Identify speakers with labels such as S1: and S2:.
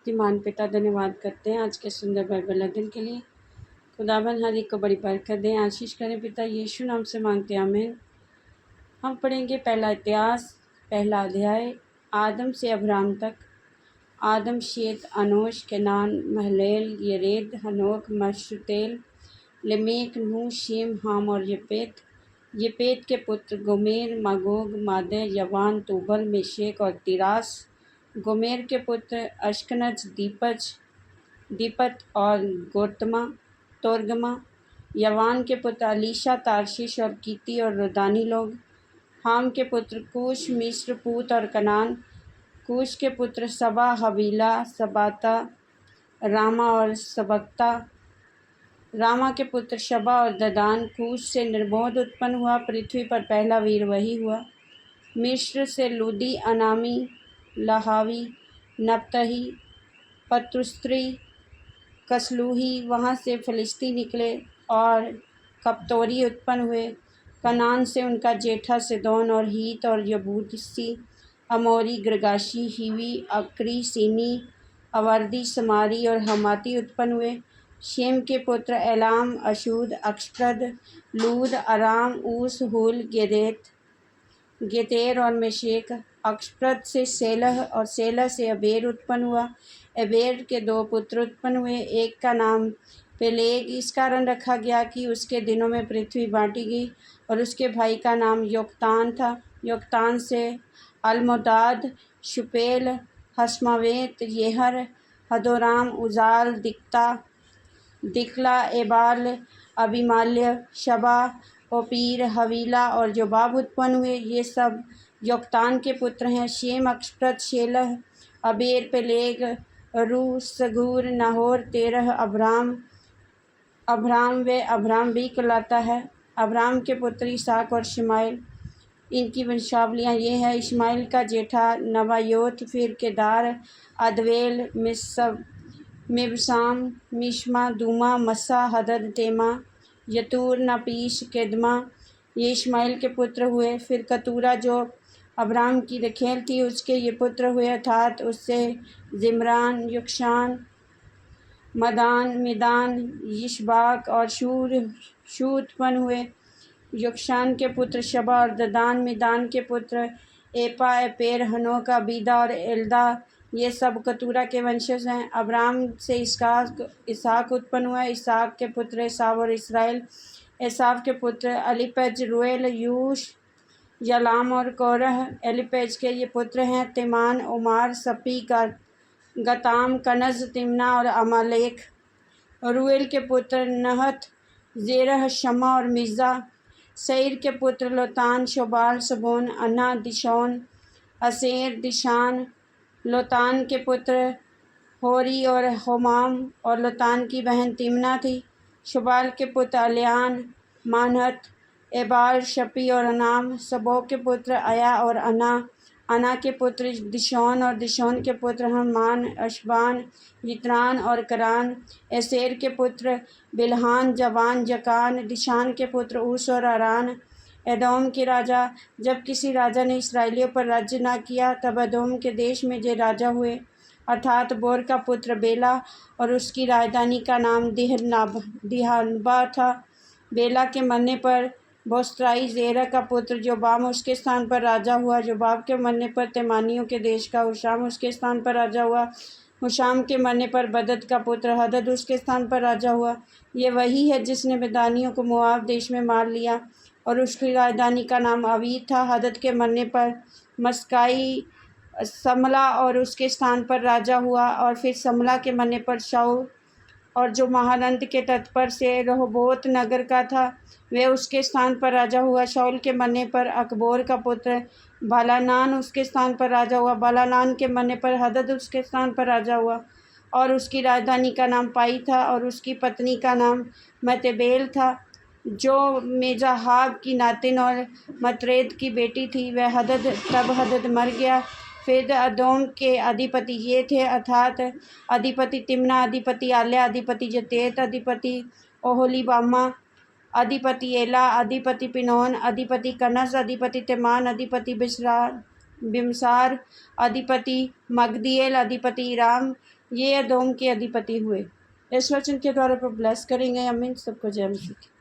S1: शक्तिमान पिता धन्यवाद करते हैं आज के सुंदर बाइबल अध्ययन के लिए। खुदावन हर एक को बड़ी बरकत दें, आशीष करें। पिता यीशु नाम से मांगते हैं, आमीन। हम पढ़ेंगे पहला इतिहास, पहला अध्याय, आदम से अब्राहम तक। आदम, शेत, अनोश, केनान, महलेल, येरेद, हनोक, मशुतेल, लेमेक, नूह, शेम, हाम और यपेत। यपेत के पुत्र गोमेर, मागोग, मादे, यवान, तूबल, मेशेक और तिरास। गोमेर के पुत्र अश्कनज, दीपत और तोर्गमा। यवान के पुत्र अलीशा, तार्शिश और कीती और रोदानी लोग। हाम के पुत्र कूश, मिस्र, पूत और कनान। कूश के पुत्र सबा, हवीला, सबाता, रामा और सबक्ता। रामा के पुत्र शबा और ददान। कूश से निर्मोद उत्पन्न हुआ, पृथ्वी पर पहला वीर वही हुआ। मिस्र से लूदी, अनामी, लहावी, नप्तही, पत्रुस्त्री, कसलूही। वहाँ से फिलिस्ती निकले और कप्तोरी उत्पन्न हुए। कनान से उनका जेठा सिदोन और हीत और यबूसी, अमोरी, गिर्गाशी, हिवी, अक्री, सीनी, अवर्दी, समारी और हमाती उत्पन्न हुए। शेम के पुत्र एलाम, अशूद, अक्षप्रद, लूद, अराम, ऊस, हुल, गेतेर और मेशेक। अक्षप्रद से सेलह और सेलह से अबेर उत्पन्न हुआ। अबेर के दो पुत्र उत्पन्न हुए, एक का नाम पेलेग इस कारण रखा गया कि उसके दिनों में पृथ्वी बांटी गई, और उसके भाई का नाम योक्तान था। योक्तान से अलमोदाद, शुपेल, हसमावेत, येहर, हदोराम, उजाल, दिकला, एबाल, अभिमाल्य, शबा, ओपीर, हवीला और जोबाब उत्पन्न हुए। ये सब योक्तान के पुत्र हैं। शेम, अक्षप्रद, शेलह, अबेर, पेलेग, रू, सगूर, नाहोर, तेरह, अब्राम भी कहलाता है। अब्राम के पुत्र इसहाक और इश्माएल। इनकी वंशावलियाँ ये हैं: इश्माएल का जेठा नबायोत, फिर केदार, अदबेल, मिबसाम, मिश्मा, दूमा, मस्सा, हदद, तेमा, यतूर, नपीश, केदमा। ये इश्माएल के पुत्र हुए। फिर कतूरा जो अब्राम की रखेल थी, उसके ये पुत्र हुए, अर्थात उससे जिम्रान, युक्षान, मदान, मिदान, यिशबाक और शू उत्पन्न हुए। युक्षान के पुत्र शबा और ददान। मिदान के पुत्र एपा, एपेर, हनोक, अबीदा और एल्दा। ये सब कतूरा के वंशज हैं। अब्राम से इसहाक उत्पन्न हुआ। इसहाक के पुत्र एसाव और इसराइल। एसाव के पुत्र अलीपज, रुएल, यूश, यलाम और कोरह। एलीपेज के ये पुत्र हैं: तेमान, ओमार, सपी, गताम, कनज, तिम्ना और अमालेक। रुएल के पुत्र नहत, जेरह, शमा और मिज्जा। सईर के पुत्र लोतान, शोबाल, सबोन, अन्ना, दिशोन, असेर, दिशान। लोतान के पुत्र होरी और होमाम, और लोतान की बहन तिम्ना थी। शोबाल के पुत्र अल्यान, मानहत, एबाल, शपी और अनाम। सबो के पुत्र अया और अना के पुत्र दिशोन, और दिशोन के पुत्र हमान, अशबान, यित्रान और करान। एसेर के पुत्र बिलहान, जवान, जकान। दिशान के पुत्र ऊस और अरान। एदोम के राजा। जब किसी राजा ने इसराइलियों पर राज्य न किया, तब एदोम के देश में जे राजा हुए, अर्थात बोर का पुत्र बेला, और उसकी राजधानी का नाम दिहानबा था। बेला के मरने पर बोस्त्राई, जेरह का पुत्र जोबाम उसके स्थान पर राजा हुआ। जोबाब के मरने पर तेमानियों के देश का हुशाम उसके स्थान पर राजा हुआ। हुशाम के मरने पर बदद का पुत्र हदद उसके स्थान पर राजा हुआ। ये वही है जिसने मिदानियों को मोआब देश में मार लिया, और उसकी राजधानी का नाम अवीद था। हदद के मरने पर मस्काई समला और उसके स्थान पर राजा हुआ, और फिर समला के मरने पर शाऊल, और जो महानंद के तट पर से रहोबोत नगर का था, वह उसके स्थान पर राजा हुआ। शाऊल के मरने पर अकबोर का पुत्र बालानान उसके स्थान पर राजा हुआ। बालानान के मरने पर हदद उसके स्थान पर राजा हुआ, और उसकी राजधानी का नाम पाई था, और उसकी पत्नी का नाम मतबेल था, जो मेजाहाब की नातिन और मतरेद की बेटी थी। वह तब हदद मर गया। फिर अदोम के अधिपति ये थे, अर्थात अधिपति तिम्ना, अधिपति आल्या, अधिपति जतेत, अधिपति ओहोलीबामा, अधिपति एला, अधिपति पिनोन, अधिपति कनस, अधिपति तेमान, अधिपति बिमसार, अधिपति मगदिएल, अधिपति इराम। ये अदोम के अधिपति हुए। इस वचन के द्वारा पर ब्लेस करेंगे। आमीन। सबको जय मसीह।